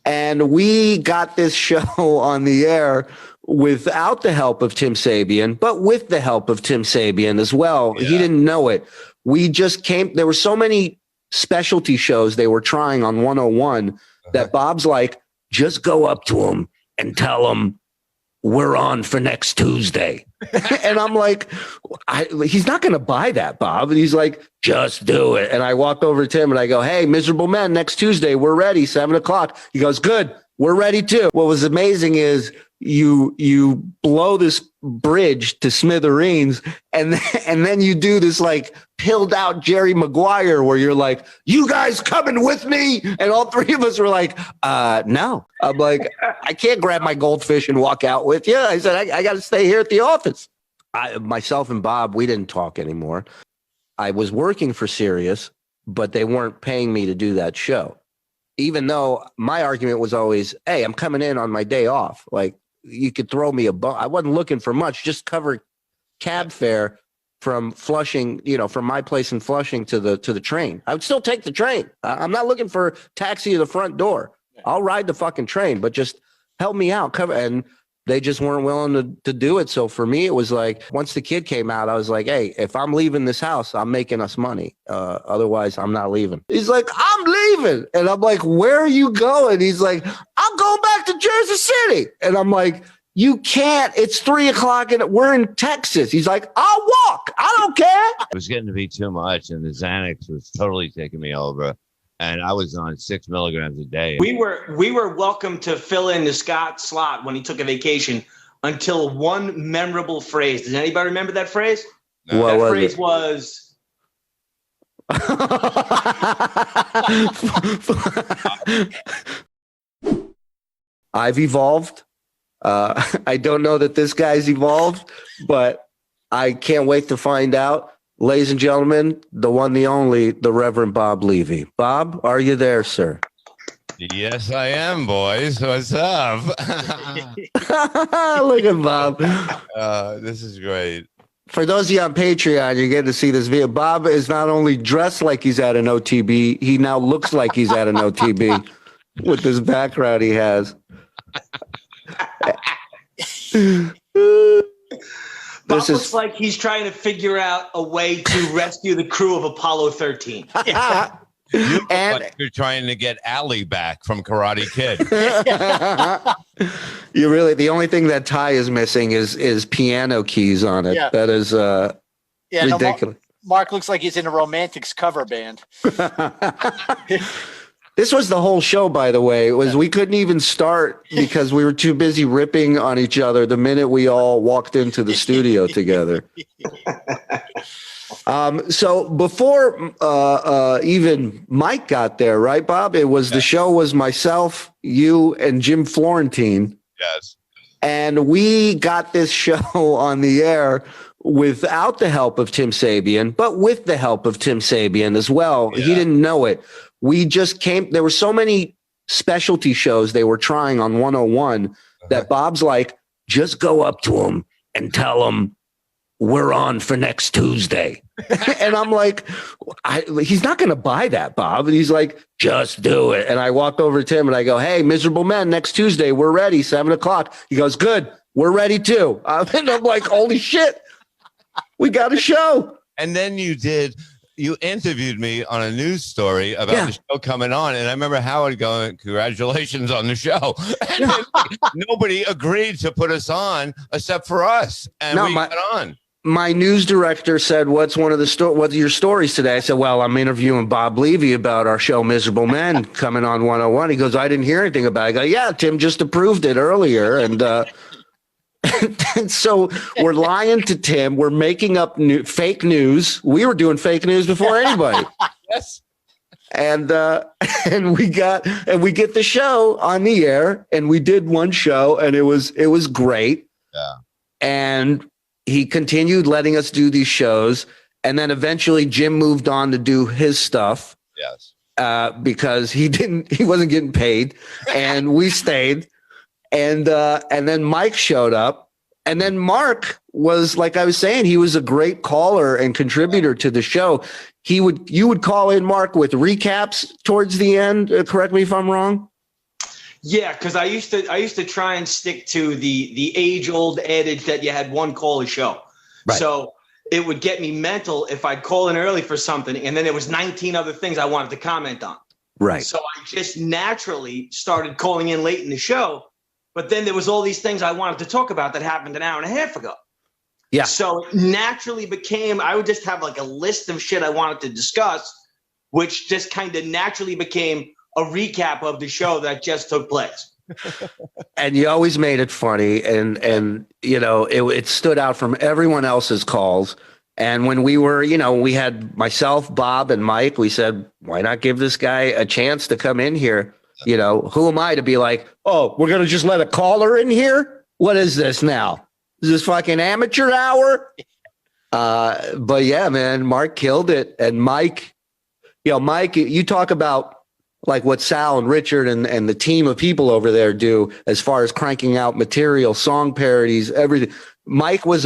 And we got this show on the air without the help of Tim Sabean, but with the help of Tim Sabean as well. Yeah. He didn't know it. We just came. There were so many specialty shows they were trying on 101 that Bob's like, just go up to him and tell him we're on for next Tuesday. And I'm like, he's not going to buy that, Bob. And he's like, just do it. And I walked over to him and I go, hey, Miserable Men, next Tuesday, we're ready, 7:00. He goes, good. We're ready too. What was amazing is you blow this bridge to smithereens and then you do this like pilled out Jerry Maguire where you're like, you guys coming with me? And all three of us were like, no. I'm like, I can't grab my goldfish and walk out with you. I said, I got to stay here at the office. Myself and Bob, we didn't talk anymore. I was working for Sirius, but they weren't paying me to do that show. Even though my argument was always, hey, I'm coming in on my day off. Like, you could throw me a bone. I wasn't looking for much, just cover cab fare from Flushing, from my place in Flushing to the train. I would still take the train. I'm not looking for taxi to the front door. I'll ride the fucking train, but just help me out. Cover. And they just weren't willing to do it. So for me, it was like, once the kid came out, I was like, hey, if I'm leaving this house, I'm making us money. Otherwise, I'm not leaving. He's like, I'm leaving. And I'm like, where are you going? He's like, I'm going back to Jersey City. And I'm like, you can't. It's 3:00 and we're in Texas. He's like, I'll walk. I don't care. It was getting to be too much. And the Xanax was totally taking me over. And I was on 6 milligrams a day. We were welcome to fill in the Scott slot when he took a vacation until one memorable phrase. Does anybody remember that phrase? No. What that phrase was. I've evolved. I don't know that this guy's evolved, but I can't wait to find out. Ladies and gentlemen, the one, the only, the Reverend Bob Levy. Bob, are you there, sir? Yes, I am, boys. What's up? Look at Bob. This is great. For those of you on Patreon, you're getting to see this video. Bob is not only dressed like he's at an OTB, he now looks like he's at an OTB with this background he has. Bob looks like he's trying to figure out a way to rescue the crew of Apollo 13. You look like you're trying to get Allie back from Karate Kid. You really, the only thing that tie is missing is piano keys on it. Yeah. That is ridiculous. No, Mark looks like he's in a Romantics cover band. This was the whole show, by the way. It was we couldn't even start because we were too busy ripping on each other the minute we all walked into the studio together. So before even Mike got there, right, Bob? It was the show was myself, you, and Jim Florentine. Yes. And we got this show on the air without the help of Tim Sabean, but with the help of Tim Sabean as well. Yeah. He didn't know it. We just came. There were so many specialty shows they were trying on 101 that Bob's like, just go up to him and tell him we're on for next Tuesday. And I'm like, he's not going to buy that, Bob. And he's like, just do it. And I walked over to him and I go, hey, Miserable Men, next Tuesday, we're ready, 7:00. He goes, good. We're ready too. And I'm like, holy shit, we got a show. And then you interviewed me on a news story about the show coming on. And I remember Howard going, congratulations on the show. And nobody agreed to put us on except for us. And we got on. My news director said, what's are your stories today? I said, well, I'm interviewing Bob Levy about our show Miserable Men coming on 101. He goes, I didn't hear anything about it. I go, yeah, Tim just approved it earlier. And, and so we're lying to Tim. We're making up fake news. We were doing fake news before anybody. Yes. And we get the show on the air, and we did one show, and it was great. Yeah. And he continued letting us do these shows, and then eventually Jim moved on to do his stuff. Yes. Because he wasn't getting paid, and we stayed. And then Mike showed up, and then Mark was, like I was saying, he was a great caller and contributor to the show. You would call in, Mark, with recaps towards the end. Correct me if I'm wrong. Yeah, because I used to try and stick to the age old adage that you had one call a show. Right. So it would get me mental if I'd call in early for something, and then there was 19 other things I wanted to comment on. Right. So I just naturally started calling in late in the show, but then there was all these things I wanted to talk about that happened an hour and a half ago. Yeah. So it naturally became, I would just have like a list of shit I wanted to discuss, which just kind of naturally became a recap of the show that just took place. And you always made it funny, and you know, it stood out from everyone else's calls. And when we were, you know, we had myself, Bob, and Mike, we said, why not give this guy a chance to come in here? You know, who am I to be like, oh, we're going to just let a caller in here? What is this now? Is this fucking amateur hour? But yeah, man, Mark killed it. And Mike, you know, Mike, you talk about like what Sal and Richard and the team of people over there do as far as cranking out material, song parodies, everything. Mike was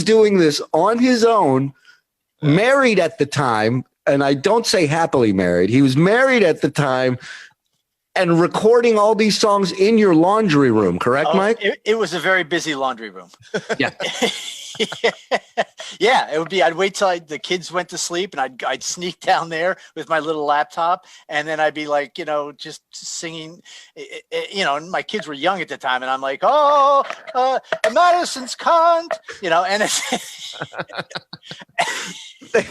doing this on his own, married at the time, and I don't say happily married. He was married at the time and recording all these songs in your laundry room, correct, Mike? It was a very busy laundry room. Yeah. Yeah, it would be. I'd wait till the kids went to sleep, and I'd sneak down there with my little laptop, and then I'd be like, you know, just singing. You know, and my kids were young at the time, and I'm like, oh, Madison's cunt, you know, and it's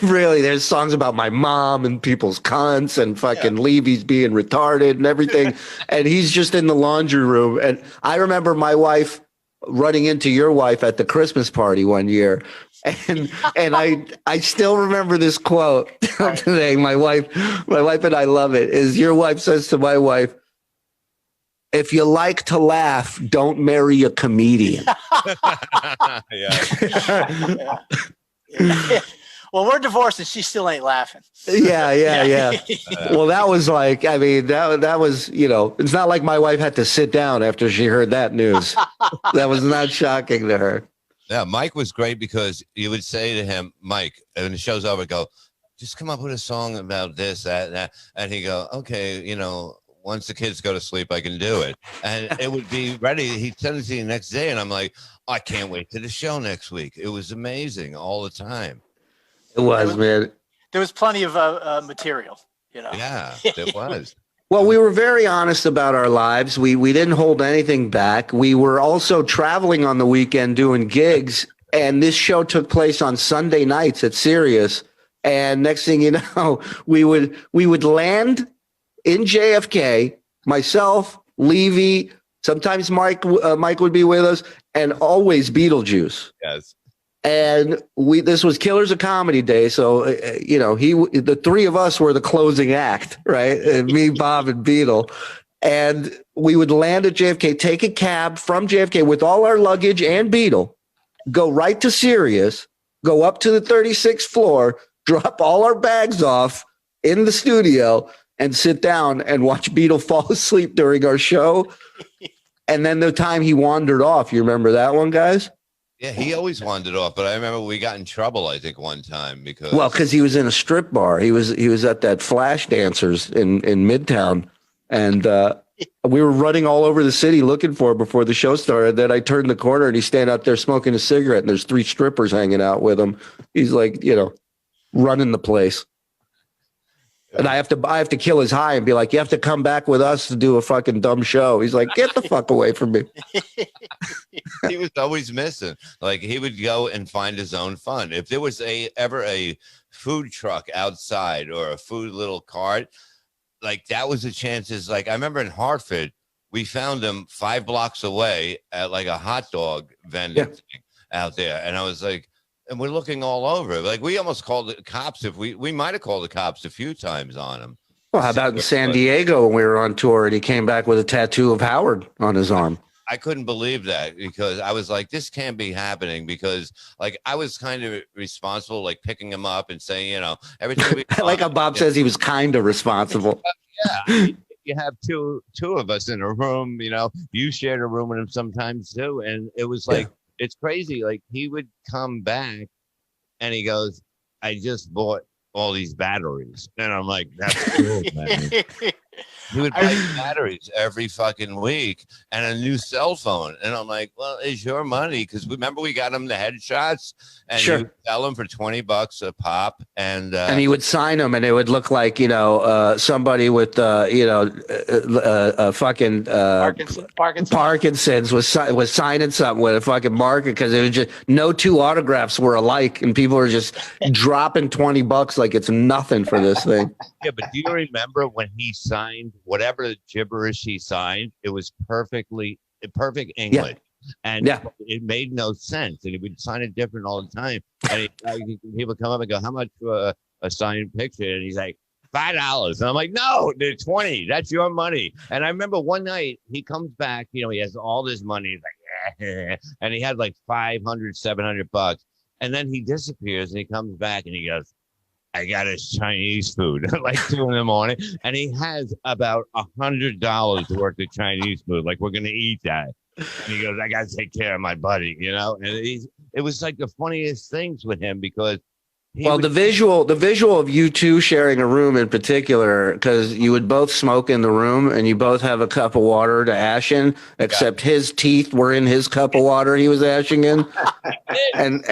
really, there's songs about my mom and people's cunts and fucking Levy's being retarded and everything, and he's just in the laundry room. And I remember my wife running into your wife at the Christmas party one year. And I still remember this quote today. My wife and I love it. Is your wife says to my wife, if you like to laugh, don't marry a comedian. Yeah. Well, we're divorced and she still ain't laughing. Yeah. Well, that was like, I mean, that was, you know, it's not like my wife had to sit down after she heard that news. That was not shocking to her. Yeah, Mike was great because you would say to him, Mike, and the show's over, go, just come up with a song about this, that. And he'd go, okay, you know, once the kids go to sleep, I can do it. And it would be ready. He'd send it to you the next day. And I'm like, I can't wait to the show next week. It was amazing all the time. It was, man. There was plenty of material, you know. Yeah, it was. Well, we were very honest about our lives. We didn't hold anything back. We were also traveling on the weekend doing gigs, and this show took place on Sunday nights at Sirius. And next thing you know, we would land in JFK. Myself, Levy, sometimes Mike would be with us, and always Beetlejuice. Yes. And this was Killers of Comedy Day, so you know, the three of us were the closing act, right? And me, Bob, and Beetle. And we would land at JFK, take a cab from JFK with all our luggage and Beetle, go right to Sirius, go up to the 36th floor, drop all our bags off in the studio, and sit down and watch Beetle fall asleep during our show. And then the time he wandered off, you remember that one, guys? Yeah, he always wandered off, but I remember we got in trouble, I think, one time because he was in a strip bar. He was at that Flash Dancers in Midtown, and we were running all over the city looking for him before the show started. Then I turned the corner and he's standing out there smoking a cigarette, and there's 3 strippers hanging out with him. He's like, you know, running the place. And I have to kill his high and be like, you have to come back with us to do a fucking dumb show. He's like, get the fuck away from me. he was always missing. Like he would go and find his own fun. If there was ever a food truck outside or a food little cart, like that was the chances. Like I remember in Hartford, we found him 5 blocks away at like a hot dog vending thing out there. And I was like, and we're looking all over. Like we almost called the cops. If we might have called the cops a few times on him. Well, how about in San Diego when we were on tour and he came back with a tattoo of Howard on his arm? I couldn't believe that because I was like, this can't be happening because like I was kind of responsible, like picking him up and saying, you know, everything. I like how Bob says he was kind of responsible. Yeah. You have two of us in a room, you know, you shared a room with him sometimes too. And it was like, it's crazy. Like he would come back and he goes, I just bought all these batteries. And I'm like, that's cool, man. he would buy batteries every fucking week and a new cell phone. And I'm like, well, it's your money. Because remember, we got him the headshots and you would sell them for $20 a pop. And he would sign them and it would look like, somebody with, fucking Parkinson's was signing something with a fucking marker because it was just no two autographs were alike and people were just dropping $20 like it's nothing for this thing. Yeah, but do you remember when he signed whatever gibberish he signed? It was perfect English. Yeah. And it made no sense. And he would sign it different all the time. And he would come up and go, how much for a signed picture? And he's like, $5. And I'm like, no, they're 20. That's your money. And I remember one night he comes back, he has all this money. He's like, and he had like $500, $700. And then he disappears and he comes back and he goes, I got his Chinese food like 2 in, and he has about $100 worth of Chinese food. Like, we're going to eat that. And he goes, I got to take care of my buddy, and it was like the funniest things with him because the visual of you two sharing a room in particular, because you would both smoke in the room and you both have a cup of water to ash in, except his teeth were in his cup of water he was ashing in. and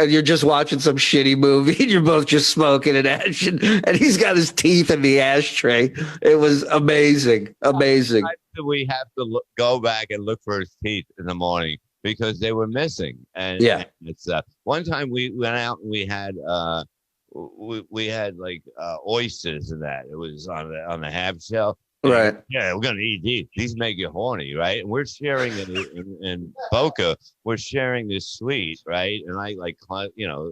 you're just watching some shitty movie and you're both just smoking and ashing and he's got his teeth in the ashtray. It was amazing. We have to go back and look for his teeth in the morning because they were missing. And it's one time we went out and we had like oysters and that. It was on the half shell. Right. Yeah, we're gonna eat these. These make you horny, right? And we're sharing in Boca. We're sharing this suite, right? And I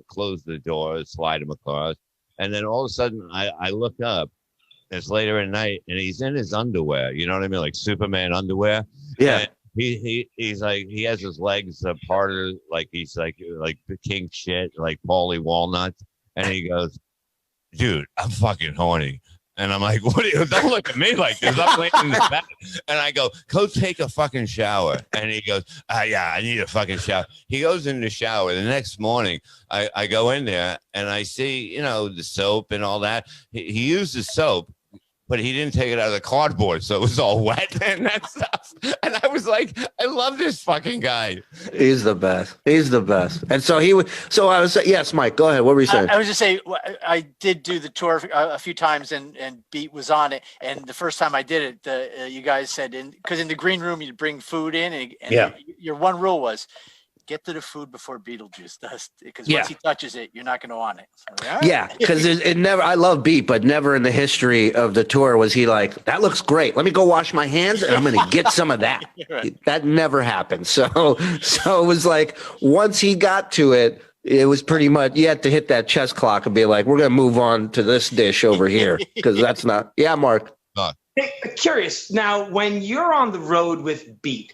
close the door, slide him across, and then all of a sudden I look up. It's later at night, and he's in his underwear. You know what I mean, like Superman underwear. Yeah. And he's like he has his legs parted like he's like the king shit, like Paulie Walnuts, and he goes, "Dude, I'm fucking horny." And I'm like, what? Don't look at me like this. I'm laying in the bed. And I go, go take a fucking shower. And he goes, yeah, I need a fucking shower. He goes in the shower. The next morning, I go in there and I see, the soap and all that. He used the soap, but he didn't take it out of the cardboard. So it was all wet and that stuff. And I was like, I love this fucking guy. He's the best. And so I was, yes, Mike, go ahead. What were you saying? I was just saying, I did do the tour a few times and Beat was on it. And the first time I did it, you guys said, because in the green room, you'd bring food in and your one rule was, get to the food before Beetlejuice does, because once he touches it, you're not going to want it. So, right. Yeah, because it never. I love Beat, but never in the history of the tour was he like, "That looks great. Let me go wash my hands and I'm going to get some of that." Right. That never happened. So it was like once he got to it, it was pretty much you had to hit that chess clock and be like, "We're going to move on to this dish over here," because that's not. Yeah, Mark. Hey, curious now, when you're on the road with Beat.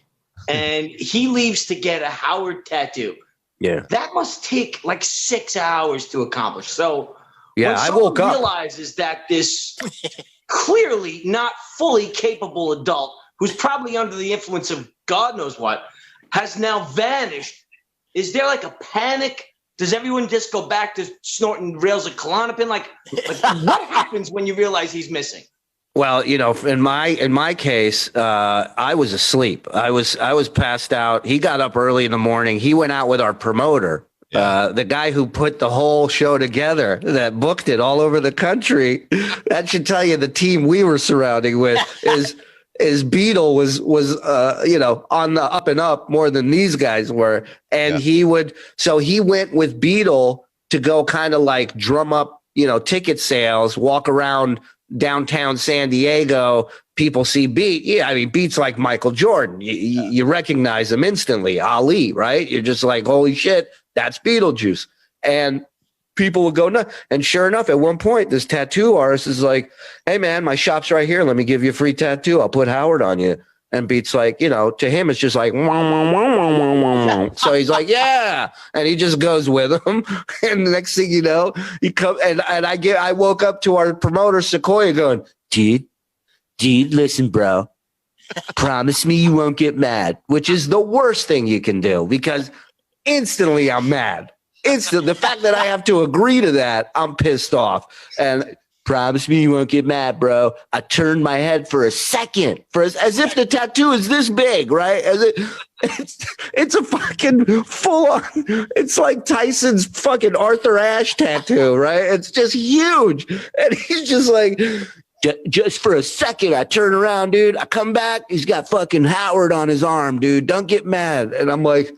And he leaves to get a Howard tattoo. Yeah. That must take like 6 hours to accomplish. So when I woke up, realizes that this clearly not fully capable adult, who's probably under the influence of God knows what, has now vanished. Is there like a panic? Does everyone just go back to snorting rails of Klonopin? Like what happens when you realize he's missing? Well, in my case, I was asleep. I was passed out. He got up early in the morning. He went out with our promoter, the guy who put the whole show together, that booked it all over the country. That should tell you the team we were surrounding with is Beetle was on the up and up more than these guys were, and he went with Beetle to go kind of like drum up ticket sales, walk around downtown San Diego, people see Beat. Yeah, I mean, Beat's like Michael Jordan. You recognize him instantly. Ali, right? You're just like, holy shit, that's Beetlejuice. And people will go nuts. And sure enough, at one point, this tattoo artist is like, hey, man, my shop's right here. Let me give you a free tattoo. I'll put Howard on you. And Beat's like, to him, it's just like, wah, wah, wah, wah, wah, wah, wah. So he's like, yeah. And he just goes with him. And the next thing you know, he come and I woke up to our promoter, Sequoia, going, dude, listen, bro, promise me you won't get mad, which is the worst thing you can do because instantly I'm mad. The fact that I have to agree to that, I'm pissed off. And promise me you won't get mad, bro. I turned my head for a second, as if the tattoo is this big, right? It's a fucking full on. It's like Tyson's fucking Arthur Ashe tattoo, right? It's just huge, and he's just like, just for a second, I turn around, dude. I come back, he's got fucking Howard on his arm, dude. Don't get mad, and I'm like,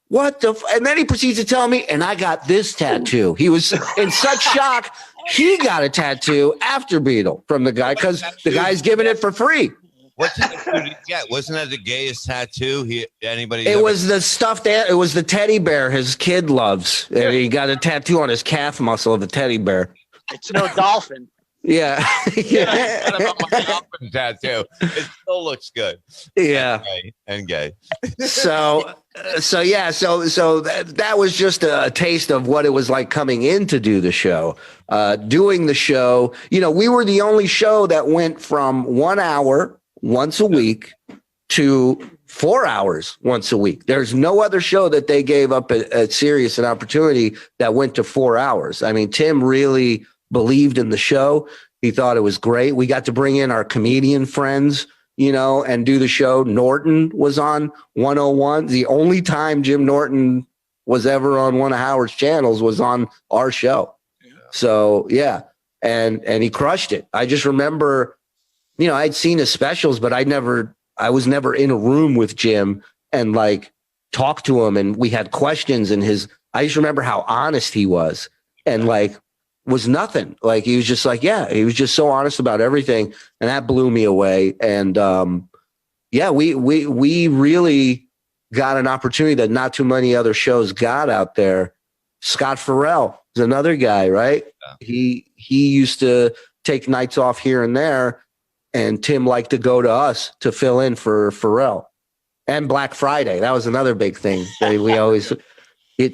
what the? And then he proceeds to tell me, and I got this tattoo. He was in such shock. He got a tattoo after Beetle from the guy because the guy's giving it for free. What tattoo did he get? Wasn't that the gayest tattoo? It was the stuffed. It was the teddy bear his kid loves, and he got a tattoo on his calf muscle of a teddy bear. It's no dolphin. Yeah, yeah. My dolphin tattoo. It still looks good. Yeah, and gay. So that was just a taste of what it was like coming in to do the show. Doing the show, we were the only show that went from 1 hour once a week to 4 hours once a week. There's no other show that they gave up at Sirius an opportunity that went to 4 hours. I mean, Tim really believed in the show. He thought it was great. We got to bring in our comedian friends, and do the show. Norton was on 101. The only time Jim Norton was ever on one of Howard's channels was on our show. Yeah. So yeah. And he crushed it. I just remember, I'd seen his specials, but I was never in a room with Jim and like talked to him. And we had questions and I just remember how honest he was and like was nothing. Like he was just like, yeah, he was just so honest about everything. And that blew me away. And we really got an opportunity that not too many other shows got out there. Scott Farrell is another guy, right? Yeah. He used to take nights off here and there, and Tim liked to go to us to fill in for Farrell. And Black Friday, that was another big thing that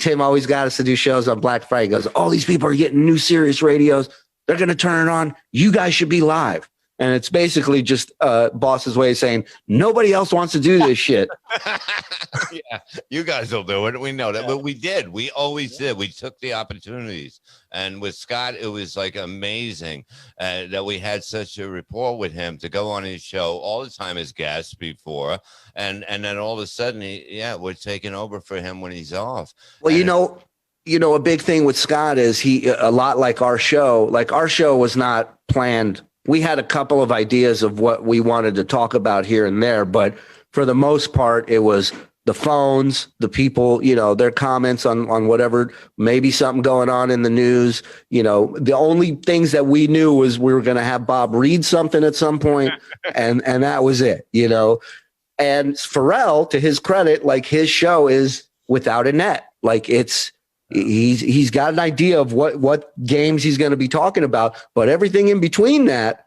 Tim always got us to do shows on Black Friday. He goes, all these people are getting new Sirius radios. They're going to turn it on. You guys should be live. And it's basically just boss's way of saying, nobody else wants to do this shit. Yeah, you guys will do it. We know that. But we did. We always did. We took the opportunities. And with Scott, it was like amazing that we had such a rapport with him to go on his show all the time as guests before. And then all of a sudden, we're taking over for him when he's off. Well, a big thing with Scott is a lot like our show was not planned. We had a couple of ideas of what we wanted to talk about here and there, but for the most part, it was the phones, the people, their comments on whatever, maybe something going on in the news. The only things that we knew was we were going to have Bob read something at some point, and that was it, And Farrell, to his credit, like his show is without a net. Like he's got an idea of what games he's going to be talking about, but everything in between that,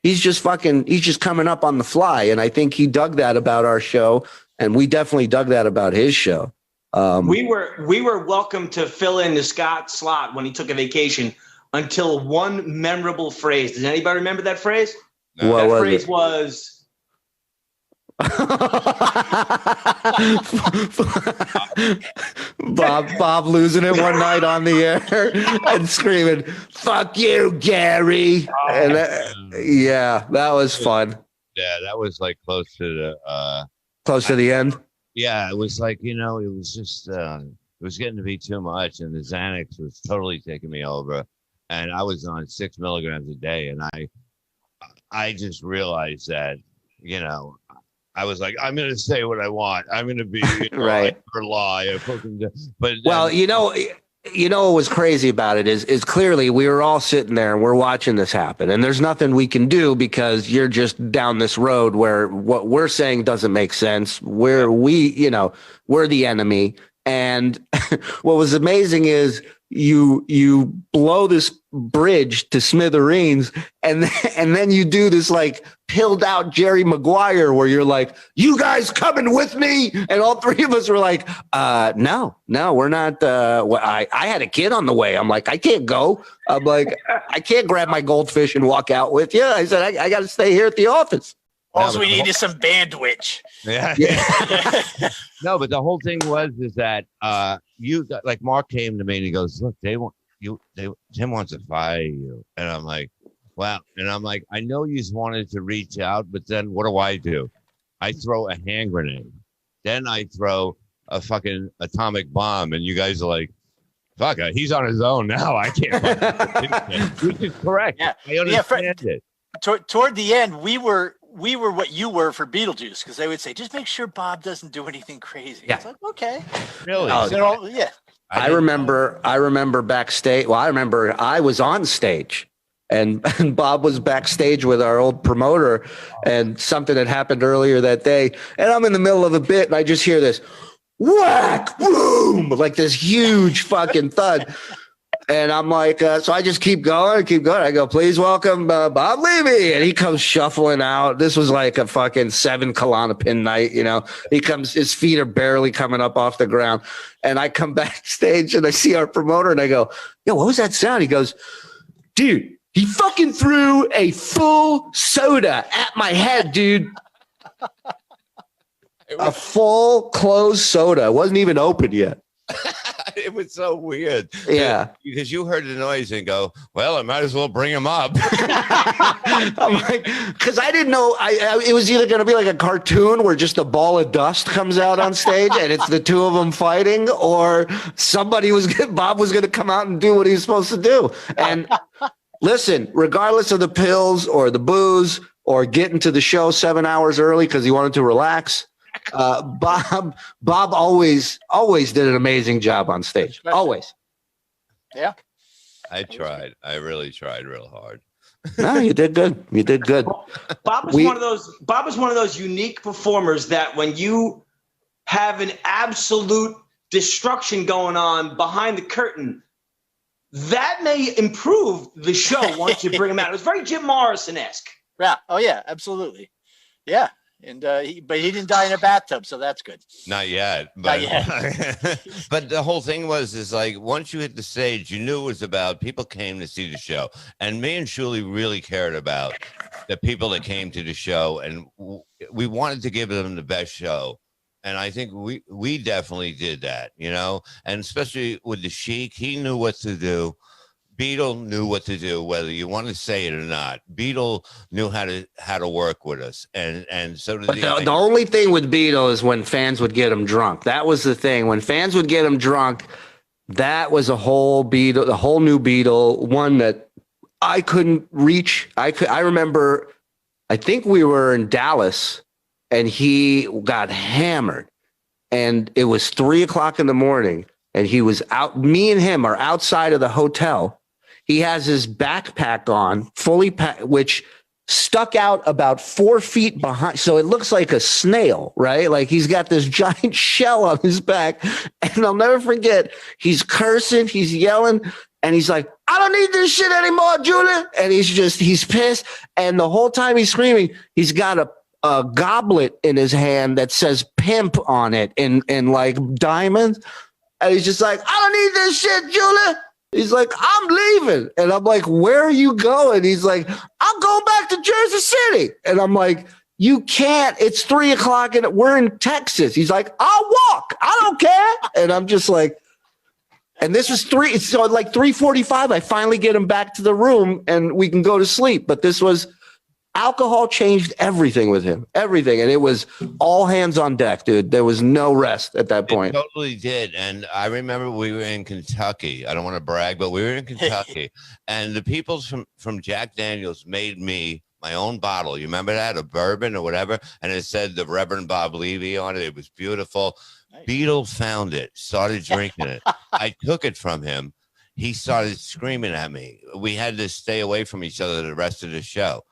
he's just coming up on the fly. And I think he dug that about our show, and we definitely dug that about his show. We were welcome to fill in the Scott slot when he took a vacation until one memorable phrase. Does anybody remember that phrase? No. What that was phrase it? Was Bob losing it one night on the air and screaming, "Fuck you, Gary!" And that was fun. Yeah, that was like close to the end. Yeah, it was like, it was just it was getting to be too much, and the Xanax was totally taking me over, and I was on 6 milligrams a day, and I just realized that, I was like, I'm going to say what I want. I'm going to be right or lie. But well, what was crazy about it is clearly we were all sitting there and we're watching this happen, and there's nothing we can do because you're just down this road where what we're saying doesn't make sense. We're the enemy. And what was amazing is you blow this bridge to smithereens, and then you do this like pilled out Jerry Maguire where you're like, you guys coming with me? And all three of us were like, no, we're not. I had a kid on the way. I'm like, I can't go. I'm like, I can't grab my goldfish and walk out with you. I said, I got to stay here at the office. All we need is some bandwidth. Yeah. No, but the whole thing is that Mark came to me and he goes, look, they want you. Tim wants to fire you, and I'm like, Wow. And I'm like, I know you wanted to reach out, but then what do? I throw a hand grenade. Then I throw a fucking atomic bomb. And you guys are like, fuck it, he's on his own now. I can't. Which is correct. Yeah. I understand it. Toward the end, we were what you were for Beetlejuice, because they would say, just make sure Bob doesn't do anything crazy. Yeah. It's like, okay. Really? Yeah. I remember backstage. Well, I remember I was on stage and Bob was backstage with our old promoter, and something had happened earlier that day. And I'm in the middle of a bit and I just hear this whack, boom, like this huge fucking thud. And I'm like, so I just keep going. I go, please welcome Bob Levy. And he comes shuffling out. This was like a fucking 7 Klonopin night, you know. He comes, his feet are barely coming up off the ground. And I come backstage and I see our promoter and I go, yo, what was that sound? He goes, dude, he fucking threw a full soda at my head, dude. A full closed soda. It wasn't even open yet. It was so weird. Yeah. Because you heard the noise and go, well, I might as well bring him up. I'm like, because I didn't know it was either going to be like a cartoon where just a ball of dust comes out on stage and it's the two of them fighting, or Bob was going to come out and do what he was supposed to do. And listen, regardless of the pills or the booze or getting to the show 7 hours early because he wanted to relax, Bob always did an amazing job on stage. Always. Yeah. I tried. I really tried real hard. No, you did good. You did good. Bob is one of those unique performers that when you have an absolute destruction going on behind the curtain, that may improve the show once you bring him out. It was very Jim Morrison-esque. Yeah. Oh yeah, absolutely. Yeah. And but he didn't die in a bathtub, so that's good. Not yet. Not yet. But the whole thing is like, once you hit the stage, you knew it was about people came to see the show. And me and Shuli really cared about the people that came to the show, and we wanted to give them the best show. And I think we definitely did that, you know, and especially with the Sheik, he knew what to do. Beetle knew what to do, whether you want to say it or not. Beetle knew how to work with us, and so did the only thing with Beetle is when fans would get him drunk. That was the thing. When fans would get him drunk, that was a whole new Beetle, one that I couldn't reach. I remember, I think we were in Dallas, and he got hammered, and it was 3:00 in the morning, and he was out. Me and him are outside of the hotel. He has his backpack on, fully packed, which stuck out about 4 feet behind. So it looks like a snail, right? Like he's got this giant shell on his back. And I'll never forget, he's cursing, he's yelling, and he's like, I don't need this shit anymore, Julie. And he's pissed. And the whole time he's screaming, he's got a goblet in his hand that says pimp on it in like diamonds. And he's just like, I don't need this shit, Julie. He's like, I'm leaving. And I'm like, where are you going? He's like, I'm going back to Jersey City. And I'm like, you can't. It's 3:00 and we're in Texas. He's like, I'll walk. I don't care. And I'm just like, and this was so like 3:45. I finally get him back to the room and we can go to sleep. But this was, alcohol changed everything with him, everything. And it was all hands on deck, dude. There was no rest at that point. It totally did. And I remember we were in Kentucky. I don't want to brag, but we were in Kentucky. And the people from Jack Daniels made me my own bottle. You remember that? A bourbon or whatever. And it said the Reverend Bob Levy on it. It was beautiful. Nice. Beetle found it, started drinking it. I took it from him. He started screaming at me. We had to stay away from each other the rest of the show.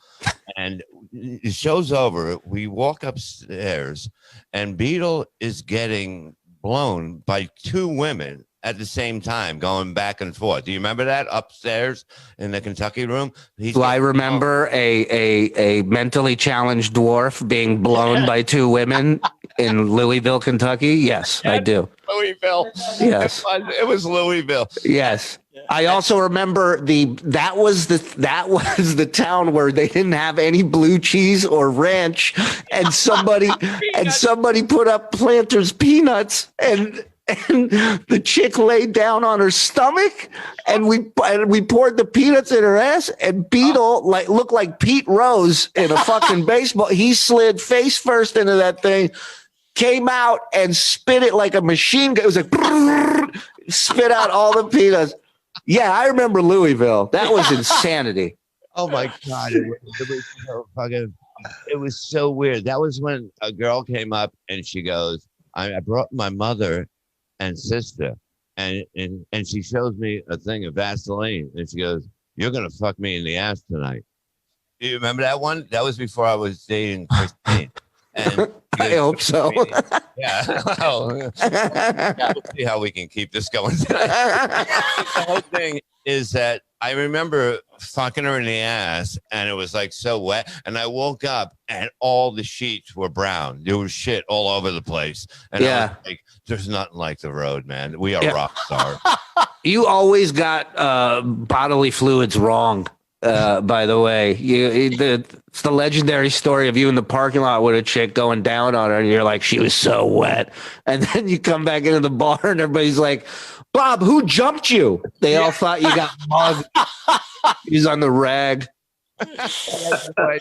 And the show's over. We walk upstairs, and Beetle is getting blown by 2 women at the same time, going back and forth. Do you remember that upstairs in the Kentucky room? Do I remember a mentally challenged dwarf being blown by 2 women in Louisville, Kentucky? Yes, I do. Louisville. Yes, it was Louisville. Yes. I also remember that was the town where they didn't have any blue cheese or ranch, and somebody put up Planters peanuts, and and the chick laid down on her stomach, and we poured the peanuts in her ass, and Beetle looked like Pete Rose in a fucking baseball. He slid face first into that thing, came out and spit it like a machine gun. It was like spit out all the peanuts. Yeah, I remember Louisville. That was insanity. Oh my God. It was so fucking, it was so weird. That was when a girl came up and she goes, I brought my mother and sister, and she shows me a thing of Vaseline, and she goes, "You're gonna fuck me in the ass tonight." Do you remember that one? That was before I was dating Christine. And I hope so. Yeah. Well, we'll see how we can keep this going tonight. The whole thing is that I remember fucking her in the ass, and it was like so wet. And I woke up, and all the sheets were brown. There was shit all over the place. And I was like, there's nothing like the road, man. We are rock stars. You always got bodily fluids wrong. By the way, it's the legendary story of you in the parking lot with a chick going down on her, and you're like, she was so wet. And then you come back into the bar, and everybody's like, Bob, who jumped you? They all thought you got mugged. He's on the rag. I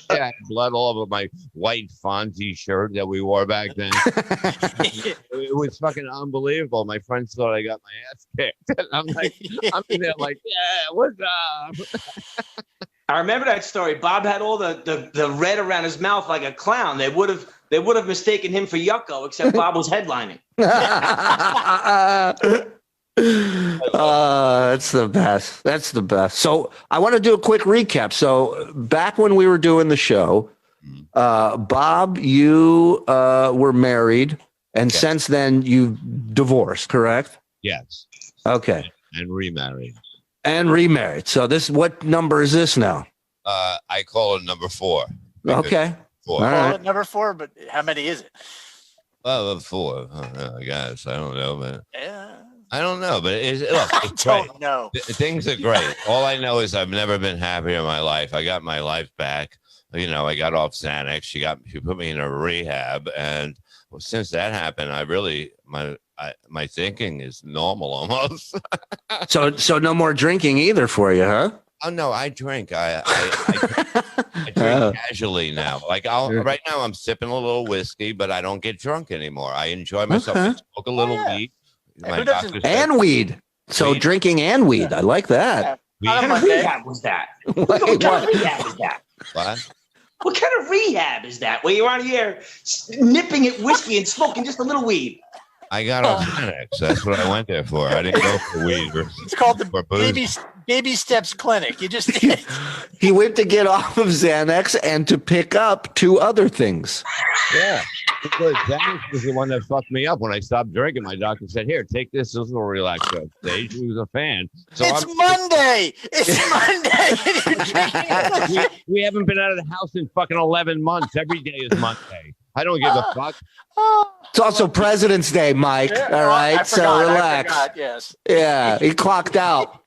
had blood all over my white Fonzie shirt that we wore back then. It was fucking unbelievable. My friends thought I got my ass kicked. And I'm like, I'm in there like, yeah, what's up? I remember that story. Bob had all the red around his mouth like a clown. They would have mistaken him for Yucko, except Bob was headlining. That's the best. That's the best. So I want to do a quick recap. So back when we were doing the show, Bob, you were married, and since then you divorced, correct? Yes. Okay. And remarried. So what number is this now? I call it number 4. Okay. 4. All right. Number 4, but how many is it? Well, 4. I guess. I don't know, but Yeah. I don't know, but it's don't know. Things are great. All I know is I've never been happier in my life. I got my life back. You know, I got off Xanax. She put me in a rehab, and since that happened, I really my thinking is normal almost. So no more drinking either for you, huh? Oh no, I drink. I drink casually now. Like right now, I'm sipping a little whiskey, but I don't get drunk anymore. I enjoy myself. I smoke a little weed. My doctor said, and weed. So weed. Drinking and weed. I like that. What kind of rehab was that? What kind of rehab is that? What? What kind of rehab is that? Where you're on here nipping at whiskey and smoking just a little weed? I got off Xanax. That's what I went there for. I didn't go for weed. It's called the Baby Steps Clinic. You just He went to get off of Xanax and to pick up 2 other things. Yeah, because Xanax was the one that fucked me up when I stopped drinking. My doctor said, "Here, take this. This will relax you stage." He was a fan. So it's Monday. It's Monday. we haven't been out of the house in fucking 11 months. Every day is Monday. I don't give a fuck. It's also President's Day, Mike. Yeah, all right, so relax. Yes. Yeah, he clocked out.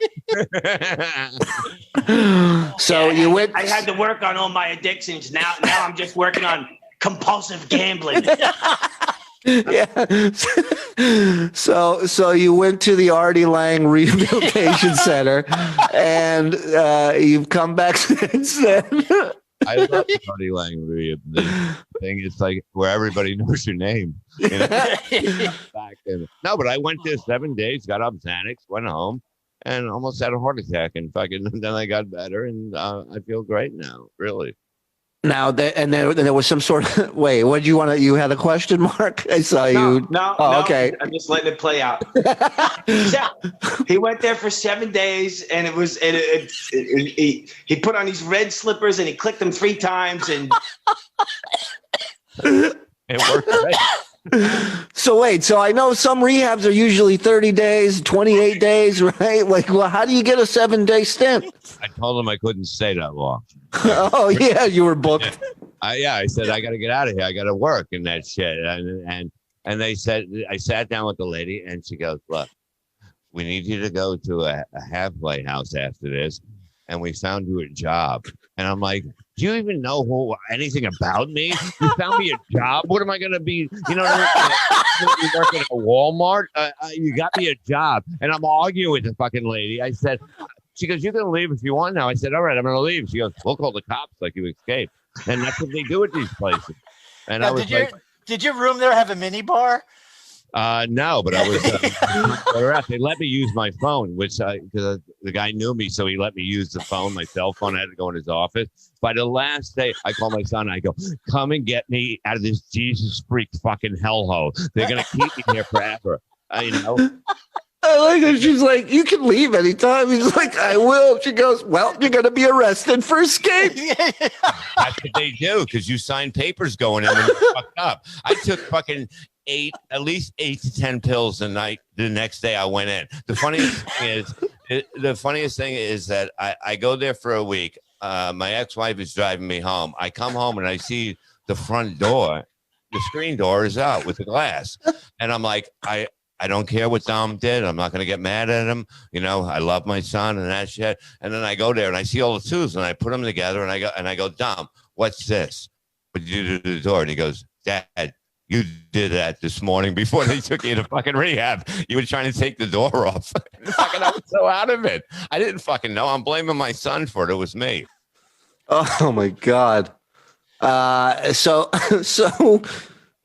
So you went. I had to work on all my addictions. Now I'm just working on compulsive gambling. Yeah. So you went to the Artie Lang Rehabilitation Center, and you've come back since then. I love the Artie Lang thing. It's like where everybody knows your name. You know? No, but I went there 7 days, got up Xanax, went home, and almost had a heart attack. And then I got better, and I feel great now. Really. Now, there was some sort of wait. What did you want to? You had a question mark? I saw you. No. Okay. I'm just letting it play out. So, he went there for 7 days, and it was he put on these red slippers and he clicked them 3 times, and it worked great. So wait, so I know some rehabs are usually 30 days, 28 days, right? Like, well, how do you get a 7-day stint? I told him I couldn't stay that long. Oh yeah, you were booked. I said I got to get out of here. I got to work and that shit. And they said I sat down with the lady and she goes, "Look, we need you to go to a halfway house after this, and we found you a job. And I'm like, do you even know anything about me? You found me a job. What am I going to be? You know, you working at Walmart? You got me a job. And I'm arguing with the fucking lady. I said, she goes, you can leave if you want now. I said, all right, I'm going to leave. She goes, we'll call the cops like you escaped. And that's what they do at these places. And now, I was did your room there have a mini bar? No, but I was. They let me use my phone, which because the guy knew me, so he let me use the phone, my cell phone. I had to go in his office. By the last day, I call my son. I go, come and get me out of this Jesus freak fucking hellhole. They're gonna keep me here forever. You know. I like it. She's like, you can leave anytime. He's like, I will. She goes, well, you're going to be arrested for escape. That's what they do, because you sign papers going in when you're fucked up. I took fucking at least 8 to 10 pills a night. The next day I went in. The funniest thing is that I go there for a week. My ex-wife is driving me home. I come home and I see the front door. The screen door is out with the glass. And I'm like, I don't care what Dom did. I'm not going to get mad at him. You know, I love my son and that shit. And then I go there and I see all the tools and I put them together and I go, Dom, what's this? What did you do to the door? And he goes, Dad, you did that this morning before they took you to fucking rehab. You were trying to take the door off. Fucking, I was so out of it. I didn't fucking know. I'm blaming my son for it. It was me. Oh my God. So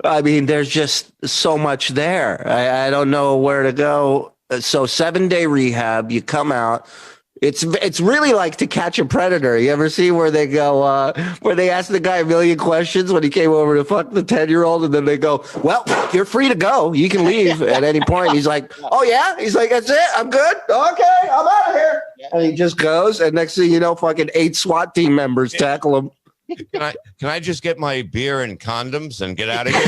I mean, there's just so much there. I don't know where to go. So 7-day rehab, you come out. It's really like To Catch a Predator. You ever see where they go, where they ask the guy a million questions when he came over to fuck the 10-year-old, and then they go, well, you're free to go. You can leave at any point. He's like, oh yeah? He's like, that's it? I'm good? Okay, I'm out of here. And he just goes, and next thing you know, fucking 8 SWAT team members tackle him. Can I just get my beer and condoms and get out of here?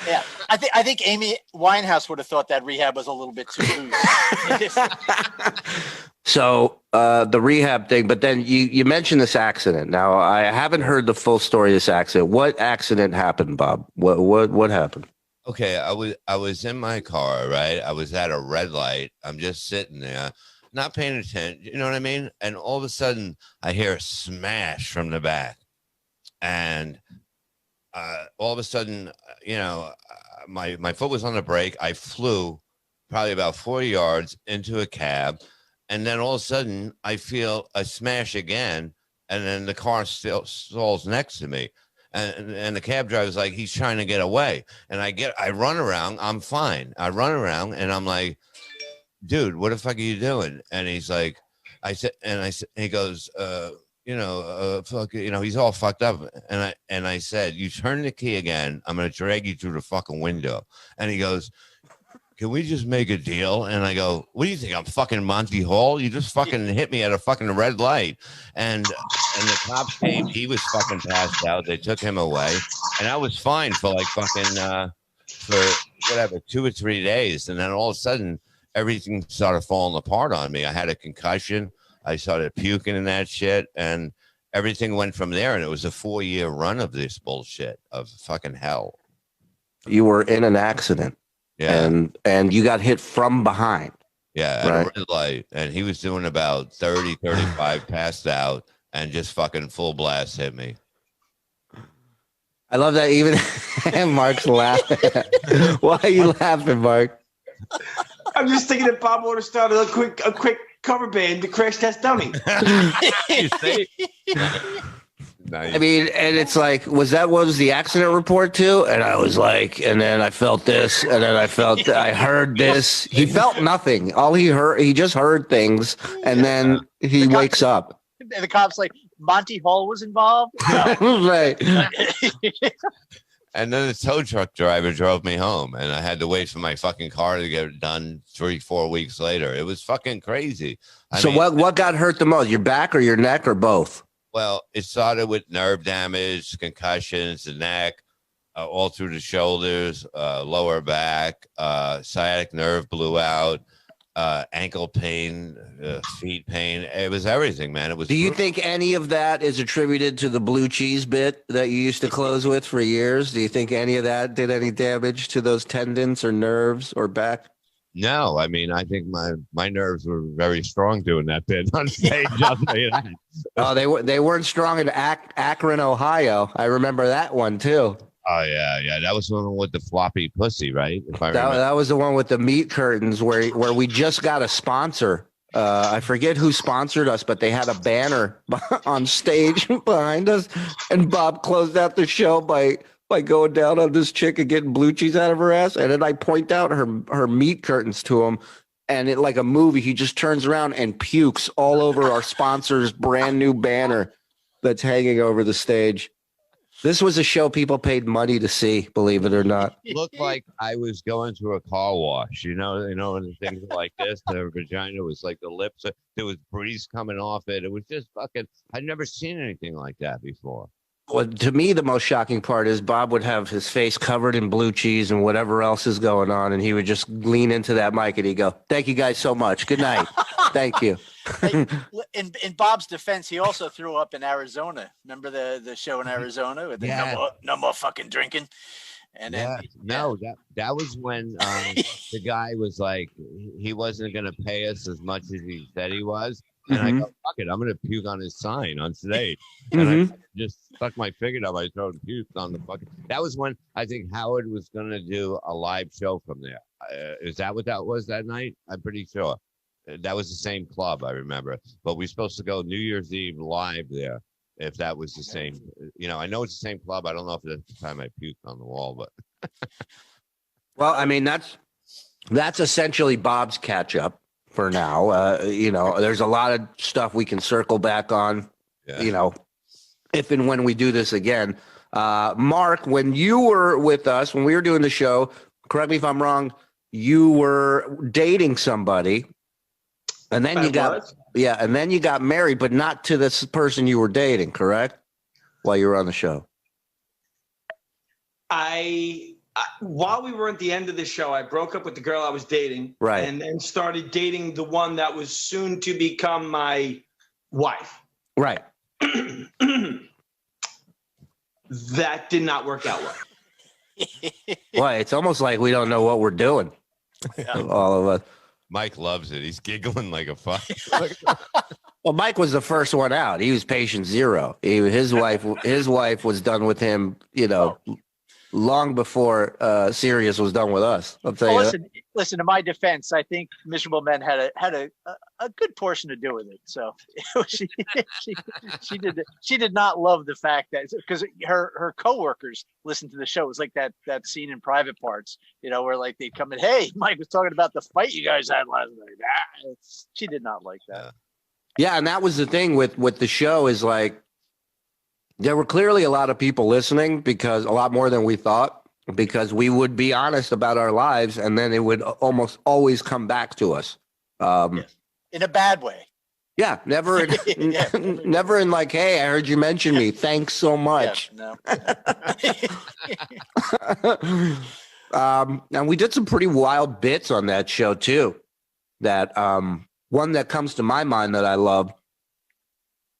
Yeah, I think Amy Winehouse would have thought that rehab was a little bit too loose. So the rehab thing, but then you mentioned this accident. Now I haven't heard the full story of this accident. What accident happened, Bob? What happened? Okay, I was in my car, right? I was at a red light. I'm just sitting there, not paying attention. You know what I mean? And all of a sudden, I hear a smash from the back, and all of a sudden, you know, my foot was on the brake. I flew probably about 40 yards into a cab, and then all of a sudden, I feel a smash again, and then the car still stalls next to me. And the cab driver's like, he's trying to get away. And I run around. I'm fine. I run around and I'm like, dude, what the fuck are you doing? And he's like, he goes, fuck, you know, he's all fucked up. And I said, you turn the key again, I'm going to drag you through the fucking window. And he goes, can we just make a deal? And I go, what do you think? I'm fucking Monty Hall? You just fucking hit me at a fucking red light. And the cops came. He was fucking passed out. They took him away. And I was fine for like fucking, for whatever, 2 or 3 days. And then all of a sudden, everything started falling apart on me. I had a concussion. I started puking and that shit. And everything went from there. And it was a 4-year run of this bullshit of fucking hell. You were in an accident. Yeah. And you got hit from behind. Yeah, right. at a red light. And he was doing about 30, 35, passed out, and just fucking full blast hit me. I love that even Mark's laughing. Why are you laughing, Mark? I'm just thinking that Bob Orr started a quick cover band to Crash Test Dummy. You see? Nice. I mean, and it's like, what was the accident report too? And I was like, and then I felt this, and then I heard this. He felt nothing. All he just heard things, and then he wakes up. And the cop's like, Monty Hall was involved? No. Right. And then the tow truck driver drove me home, and I had to wait for my fucking car to get done 3-4 weeks later. It was fucking crazy. So what got hurt the most? Your back or your neck or both? Well, it started with nerve damage, concussions, the neck, all through the shoulders, lower back, sciatic nerve blew out, ankle pain, feet pain. It was everything, man. It was. Do you think any of that is attributed to the blue cheese bit that you used to close with for years? Do you think any of that did any damage to those tendons or nerves or back? No, I mean, I think my nerves were very strong doing that bit on stage. I'll tell you that. Oh, they weren't strong in Akron, Ohio. I remember that one too. Oh yeah. That was the one with the floppy pussy, right? If I remember. That was the one with the meat curtains where we just got a sponsor. I forget who sponsored us, but they had a banner on stage behind us, and Bob closed out the show by going down on this chick and getting blue cheese out of her ass, and then I point out her meat curtains to him, and it like a movie, he just turns around and pukes all over our sponsor's brand new banner that's hanging over the stage. This was a show people paid money to see, believe it or not. It looked like I was going through a car wash, you know, and things like this. The vagina was like the lips, there was breeze coming off it. It was just fucking, I'd never seen anything like that before. Well, to me, the most shocking part is Bob would have his face covered in blue cheese and whatever else is going on, and he would just lean into that mic and he'd go, "Thank you guys so much. Good night. Thank you." In Bob's defense, he also threw up in Arizona. Remember the show in Arizona with the no more fucking drinking? And then, that was when the guy was like, he wasn't going to pay us as much as he said he was. And I go, fuck it, I'm going to puke on his sign on stage. And I just stuck my finger down my throat and puked on the fucking. That was when I think Howard was going to do a live show from there. Is that what that was that night? I'm pretty sure. That was the same club, I remember. But we were supposed to go New Year's Eve live there, if that was the same. You know, I know it's the same club. I don't know if that's the time I puked on the wall, but. Well, I mean, that's essentially Bob's catch up for now. You know, there's a lot of stuff we can circle back on, you know, if and when we do this again. Mark, when you were with us, when we were doing the show, correct me if I'm wrong, you were dating somebody. And then and then you got married, but not to this person you were dating, correct? While you were on the show. While we were at the end of the show, I broke up with the girl I was dating, right, and then started dating the one that was soon to become my wife. Right. That did not work out well. Well, it's almost like we don't know what we're doing. All of us. Mike loves it. He's giggling like a fuck. Well, Mike was the first one out. He was patient zero. His wife was done with him, you know, long before Sirius was done with us. I'll tell you. Listen. To my defense, I think Miserable Men had a good portion to do with it. So she did not love the fact that, because her coworkers listened to the show. It was like that scene in Private Parts, you know, where like they'd come in, "Hey, Mike was talking about the fight you guys had last night." She did not like that. Yeah, and that was the thing with the show is like there were clearly a lot of people listening, because a lot more than we thought, because we would be honest about our lives, and then it would almost always come back to us. In a bad way. Yeah, never in like, "Hey, I heard you mention me. Thanks so much." Yeah, no. And we did some pretty wild bits on that show too. That one that comes to my mind that I love,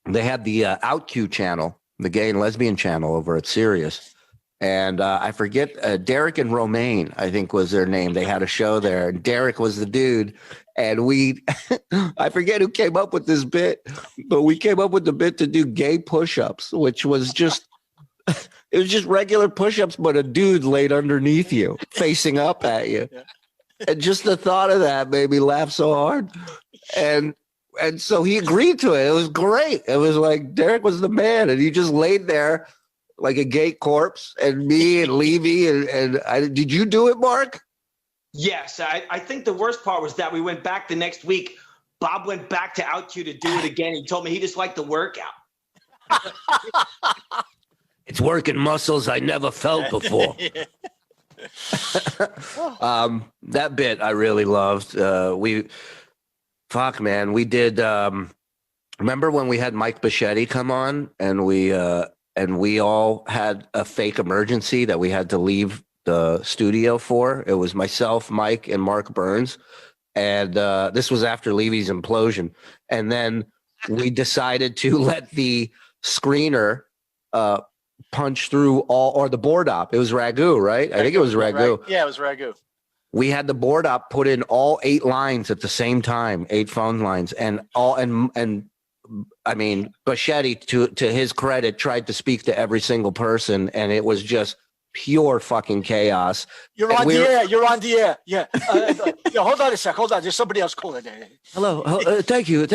they had the OutQ channel, the gay and lesbian channel over at Sirius. And I forget, Derek and Romaine, I think was their name. They had a show there, and Derek was the dude. And I forget who came up with this bit, but we came up with the bit to do gay push-ups, which was just, it was just regular push-ups, but a dude laid underneath you, facing up at you. Yeah. And just the thought of that made me laugh so hard. And so he agreed to it. It was great. It was like Derek was the man, and he just laid there like a gay corpse, and me and Levy and did you do it, Mark? Yes. I think the worst part was that we went back the next week. Bob went back to OutQ to do it again. He told me he just liked the workout. It's working muscles I never felt before. That bit I really loved. We did. Remember when we had Mike Bichetti come on, and we all had a fake emergency that we had to leave the studio for? It was myself, Mike, and Mark Burns. And this was after Levy's implosion. And then we decided to let the screener punch through or the board op. It was Ragu, right? I think it was Ragu. Yeah, it was Ragu. we had the board up, put in all 8 lines at the same time, 8 phone lines, and I mean, Bichetti, to his credit, tried to speak to every single person, and it was just pure fucking chaos. You're on the air. You're on the air. Yeah. Hold on a sec. Hold on. There's somebody else calling. Hello. Thank you. And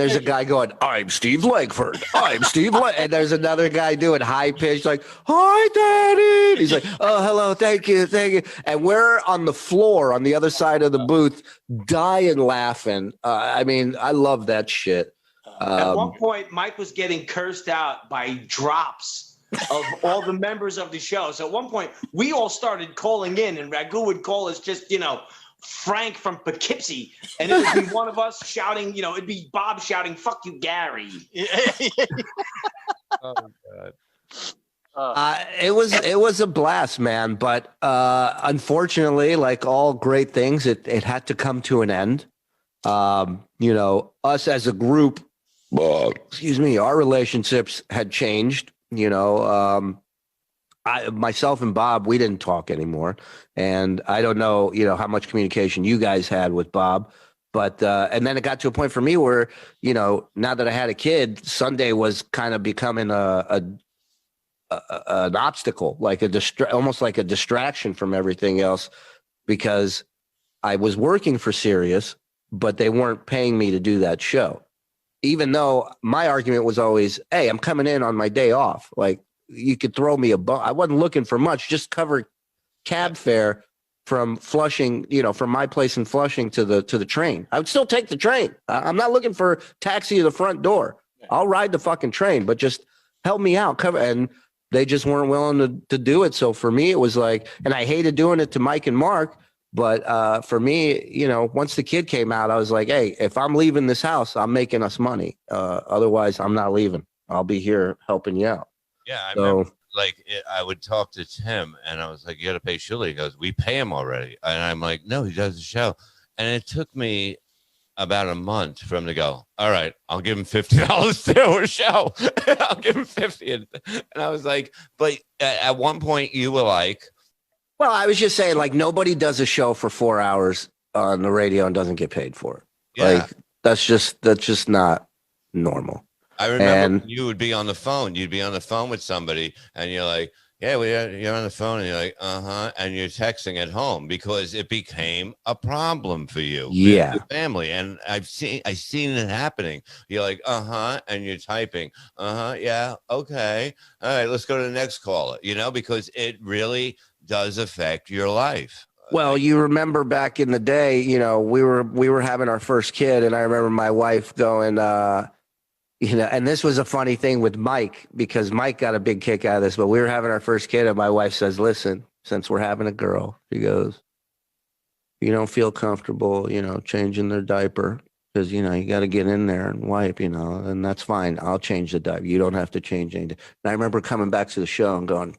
there's a guy going, I'm Steve Langford. I'm Steve And there's another guy doing high pitch, like, hi, Daddy. He's like, oh, hello. Thank you. And we're on the floor on the other side of the booth, dying laughing. I mean, I love that shit. At one point, Mike was getting cursed out by drops of all the members of the show. So at one point, we all started calling in, and Raghu would call us just, Frank from Poughkeepsie. And it would be one of us shouting, it'd be Bob shouting, fuck you, Gary. Oh, God. It was a blast, man. But unfortunately, like all great things, it had to come to an end. Us as a group, our relationships had changed. Myself and Bob, we didn't talk anymore. And I don't know, how much communication you guys had with Bob. But and then it got to a point for me where, now that I had a kid, Sunday was kind of becoming an obstacle, like almost like a distraction from everything else, because I was working for Sirius, but they weren't paying me to do that show. Even though my argument was always, hey, I'm coming in on my day off. Like, you could throw me a bone. I wasn't looking for much, just cover cab fare from Flushing, from my place in Flushing to the train. I would still take the train. I'm not looking for taxi to the front door. I'll ride the fucking train, but just help me out. And they just weren't willing to do it. So for me, it was like, and I hated doing it to Mike and Mark. But for me, once the kid came out, I was like, hey, if I'm leaving this house, I'm making us money. Otherwise, I'm not leaving. I'll be here helping you out. Yeah, I remember, I would talk to Tim, and I was like, you got to pay Shuli. He goes, we pay him already. And I'm like, no, he does the show. And it took me about a month for him to go, all right, I'll give him $50 to do a show. I'll give him 50. And I was like, but at one point you were like, well, I was just saying, like, nobody does a show for 4 hours on the radio and doesn't get paid for it. Yeah. Like, that's just not normal. I remember you would be on the phone. You'd be on the phone with somebody, and you're like, yeah, you're on the phone, and you're like, and you're texting at home because it became a problem for you. Yeah. Your family. And I've seen it happening. You're like, and you're typing, yeah, okay. All right, let's go to the next caller, because it really does affect your life. Well, you remember back in the day, we were having our first kid, and I remember my wife going, and this was a funny thing with Mike, because Mike got a big kick out of this, but we were having our first kid, and my wife says, listen, since we're having a girl, she goes, you don't feel comfortable, changing their diaper, because, you got to get in there and wipe, and that's fine. I'll change the diaper. You don't have to change anything. And I remember coming back to the show and going,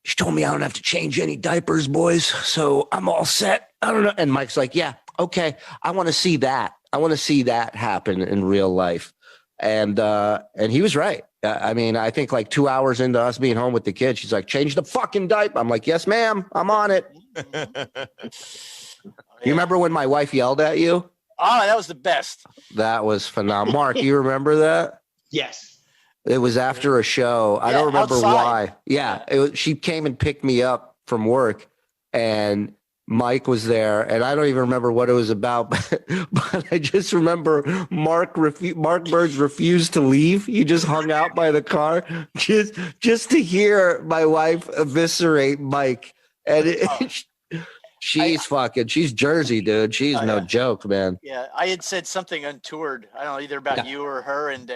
she told me I don't have to change any diapers, boys, so I'm all set. I don't know. And Mike's like, yeah, okay. I want to see that. I want to see that happen in real life. And he was right. I mean, I think like 2 hours into us being home with the kids, she's like, change the fucking diaper. I'm like, yes, ma'am. I'm on it. You remember when my wife yelled at you? Oh, that was the best. That was phenomenal. Mark, you remember that? Yes. It was after a show. I don't remember outside. why. Yeah. She came and picked me up from work, and Mike was there, and I don't even remember what it was about, but I just remember Mark Burns refused to leave. He just hung out by the car just to hear my wife eviscerate Mike. And she's Jersey, dude. She's no joke, man. Yeah, I had said something untoward. I don't know, either about you or her, and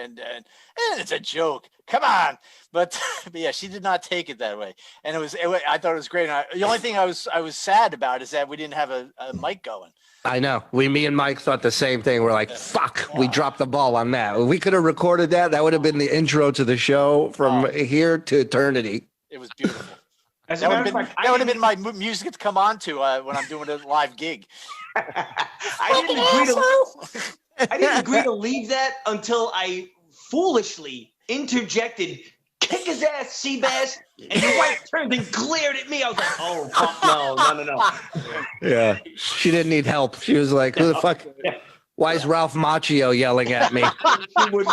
it's a joke. Come on, but yeah, she did not take it that way, and I thought it was great. The only thing I was sad about is that we didn't have a mic going. I know. Me and Mike thought the same thing. We're like, fuck, we dropped the ball on that. We could have recorded that. That would have been the intro to the show from here to eternity. It was beautiful. As That would have been my music to come on to when I'm doing a live gig. I didn't agree to leave that until I foolishly interjected kick his ass, Seabass. And your wife turned and glared at me. I was like, oh, fuck, no. Yeah. She didn't need help. She was like, who the fuck? Why is Ralph Macchio yelling at me?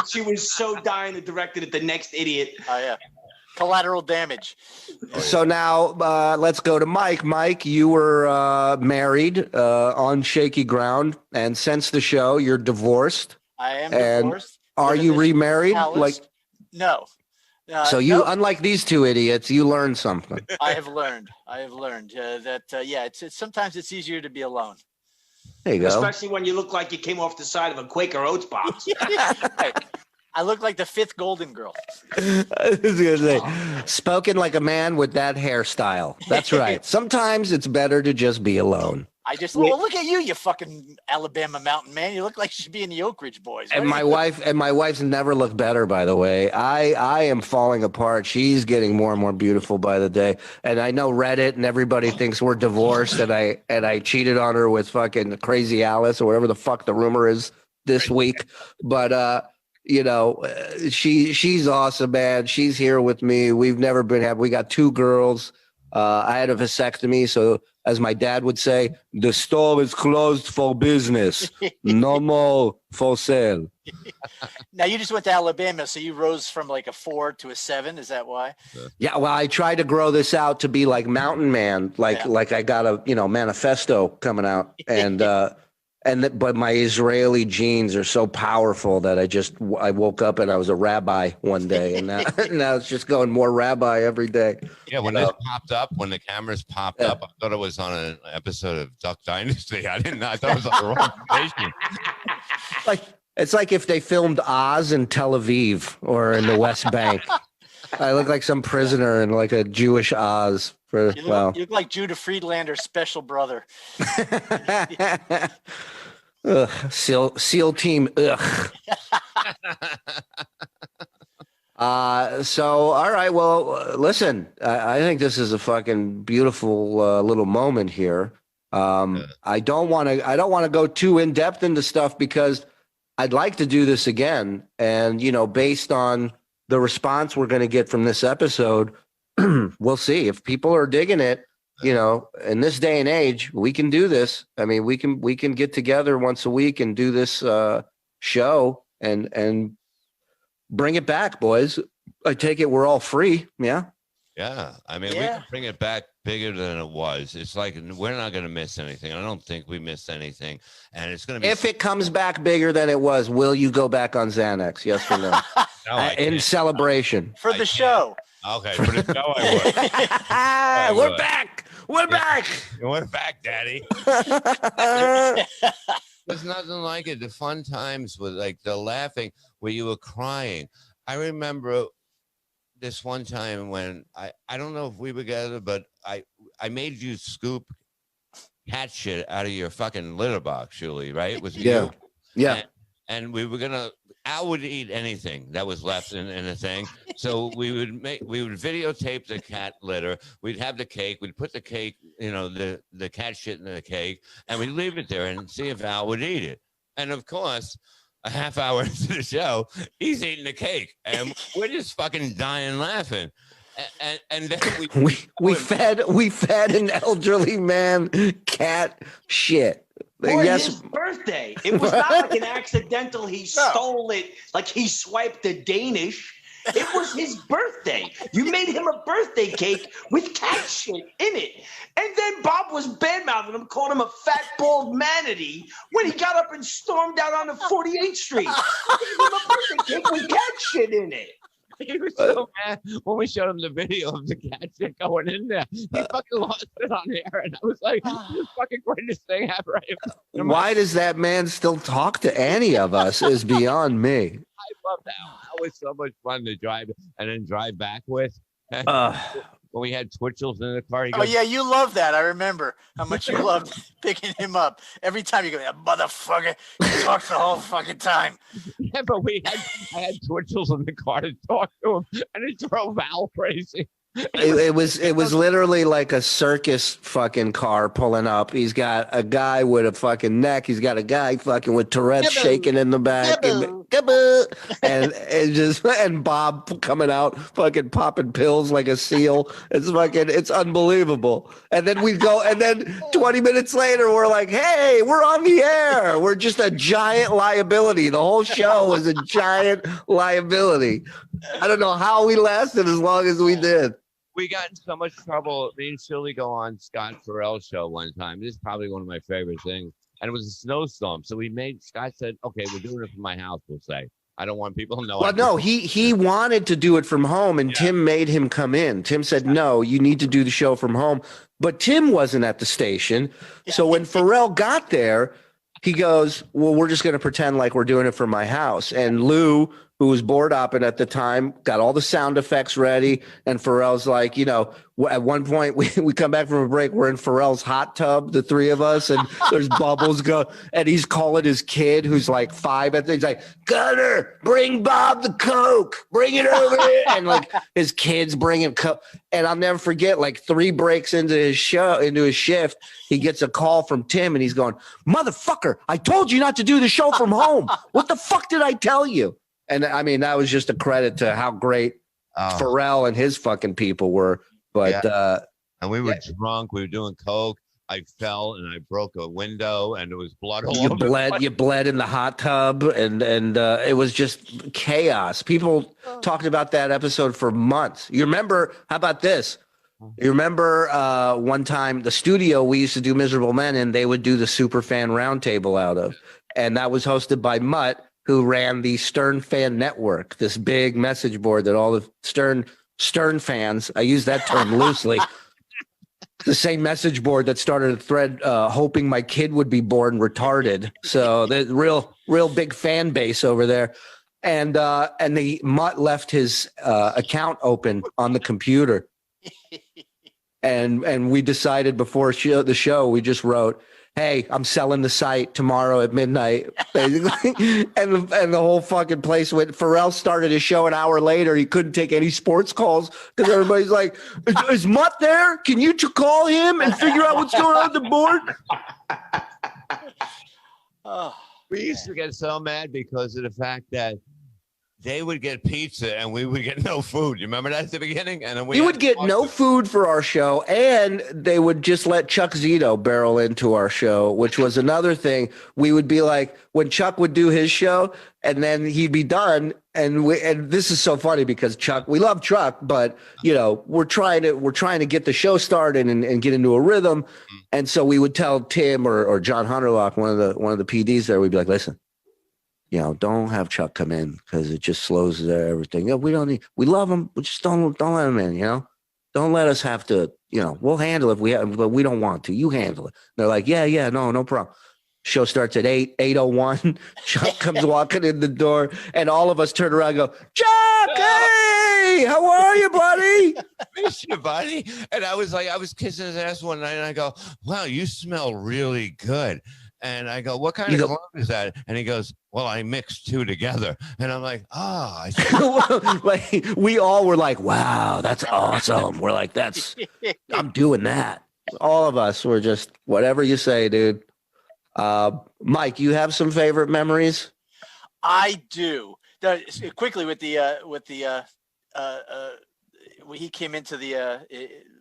She was so dying to direct it at the next idiot. Oh, yeah. Collateral damage. So now let's go to Mike. Mike, you were married on shaky ground. And since the show, you're divorced. I am And divorced. Are you remarried? Palace. Like, no. so you, no. unlike these two idiots, you learned something. I have learned that yeah, it's sometimes it's easier to be alone. There you go. Especially when you look like you came off the side of a Quaker Oats box. Right. I look like the fifth Golden Girl. I was gonna say, spoken like a man with that hairstyle. That's right. Sometimes it's better to just be alone. Well, look at you, you fucking Alabama mountain man. You look like you should be in the Oak Ridge Boys. And my wife's never looked better, by the way. I am falling apart. She's getting more and more beautiful by the day. And I know Reddit and everybody thinks we're divorced and I cheated on her with fucking Crazy Alice or whatever the fuck the rumor is this week. But she's awesome, man. She's here with me. We've never been happy. We got 2 girls. I had a vasectomy, so as my dad would say, the store is closed for business. No more for sale. Now you just went to Alabama, so you rose from like a 4 to a 7. Is that why? Yeah, well, I tried to grow this out to be like Mountain Man, like I got a manifesto coming out, but my Israeli genes are so powerful that I woke up and I was a rabbi one day, and now it's just going more rabbi every day. Yeah, when this popped up, when the cameras popped up, I thought it was on an episode of Duck Dynasty. I thought it was on the wrong station. It's like if they filmed Oz in Tel Aviv or in the West Bank. I look like some prisoner in like a Jewish Oz. You look like Judah Friedlander's special brother. Ugh, SEAL team. Ugh. So all right. Well, listen. I think this is a fucking beautiful little moment here. I don't want to go too in depth into stuff because I'd like to do this again. And based on the response we're going to get from this episode, we'll see if people are digging it. In this day and age, we can do this. I mean, we can get together once a week and do this show and bring it back, boys. I take it we're all free. Yeah. Yeah. I mean, we can bring it back bigger than it was. It's like we're not going to miss anything. I don't think we missed anything. And it's going to be. If it comes back bigger than it was, will you go back on Xanax? Yes or no? No, in celebration. For the show. Okay, for the show I would. We're back. We're back. We're back, Daddy. There's nothing like it. The fun times with like the laughing where you were crying. I remember this one time when I don't know if we were together, but I made you scoop cat shit out of your fucking litter box, Julie, right? Was it you? Yeah. And we were gonna. Al would eat anything that was left in a thing. So we would videotape the cat litter. We'd have the cake. We'd put the cake, the cat shit in the cake, and we'd leave it there and see if Al would eat it. And of course, a half hour into the show, he's eating the cake, and we're just fucking dying laughing. And then we fed an elderly man cat shit. For his birthday. It was not like an accidental, he stole it, like he swiped the Danish. It was his birthday. You made him a birthday cake with cat shit in it. And then Bob was bad-mouthing him, called him a fat, bald manatee when he got up and stormed out onto 48th Street. I gave him a birthday cake with cat shit in it. He was so mad when we showed him the video of the cat shit going in there. He fucking lost it on air, and I was like, "This is the fucking greatest thing ever." Why does that man still talk to any of us? Is beyond me. I love that. That was so much fun to drive and then drive back with. When we had Twitchels in the car. Oh yeah, you love that. I remember how much you loved picking him up. Every time you go, that motherfucker, he talks the whole fucking time. Yeah, but I had Twitchels in the car to talk to him, and it drove Al crazy. It was literally like a circus fucking car pulling up. He's got a guy with a fucking neck. He's got a guy fucking with Tourette's shaking in the back. and Bob coming out fucking popping pills like a seal. It's unbelievable. And then we go, and then 20 minutes later, we're like, hey, we're on the air. We're just a giant liability. The whole show was a giant liability. I don't know how we lasted as long as we did. We got in so much trouble. Me and Shirley go on Scott Farrell's show one time. This is probably one of my favorite things. And it was a snowstorm. So Scott said, okay, we're doing it from my house, we'll say. I don't want people to know. Well, no, he wanted to do it from home, and Tim made him come in. Tim said, no, you need to do the show from home. But Tim wasn't at the station. So when Farrell got there, he goes, well, we're just going to pretend like we're doing it from my house. And Lou, who was board opping at the time, got all the sound effects ready. And Pharrell's like, at one point we come back from a break, we're in Pharrell's hot tub, the three of us, and there's bubbles go. And he's calling his kid, who's like 5, and he's like, Gunner, bring Bob the Coke, bring it over here. And like his kids bring him Coke. And I'll never forget, like 3 breaks into his shift, he gets a call from Tim, and he's going, motherfucker, I told you not to do the show from home. What the fuck did I tell you? And I mean, that was just a credit to how great Pharrell and his fucking people were. But and we were drunk. We were doing coke. I fell and I broke a window, and it was blood all over. You bled in the hot tub, and it was just chaos. People talked about that episode for months. You remember? How about this? You remember one time the studio we used to do Miserable Men in, they would do the Superfan Roundtable out of, and that was hosted by Mutt, who ran the Stern Fan Network, this big message board that all the Stern fans, I use that term loosely, the same message board that started a thread hoping my kid would be born retarded. So the real big fan base over there. And the Mutt left his account open on the computer. And we decided before the show, we just wrote, hey, I'm selling the site tomorrow at midnight, basically. and the whole fucking place went. Pharrell started his show an hour later. He couldn't take any sports calls because everybody's like, is Mutt there? Can you call him and figure out what's going on the board? We used to get so mad because of the fact that they would get pizza and we would get no food. You remember that at the beginning? And then we would get no food for our show, and they would just let Chuck Zito barrel into our show, which was another thing. We would be like, when Chuck would do his show, and then he'd be done. And this is so funny because we love Chuck, but we're trying to get the show started and get into a rhythm. And so we would tell Tim or John Hunterlock, one of the PDs there, we'd be like, listen, don't have Chuck come in because it just slows everything. We love him. We just don't let him in, Don't let us have to, we'll handle it if we have, but we don't want to. You handle it. They're like, yeah, no problem. Show starts at 8:01. Chuck comes walking in the door, and all of us turn around and go, Chuck, hey, how are you, buddy? Miss you, buddy. And I was kissing his ass one night, and I go, wow, you smell really good. And I go, what kind of cologne is that? And he goes, well, I mixed 2 together. And I'm like, like, we all were like, wow, that's awesome. We're like, I'm doing that. All of us were just, whatever you say, dude. Mike, you have some favorite memories? I do. Quickly with the he came into the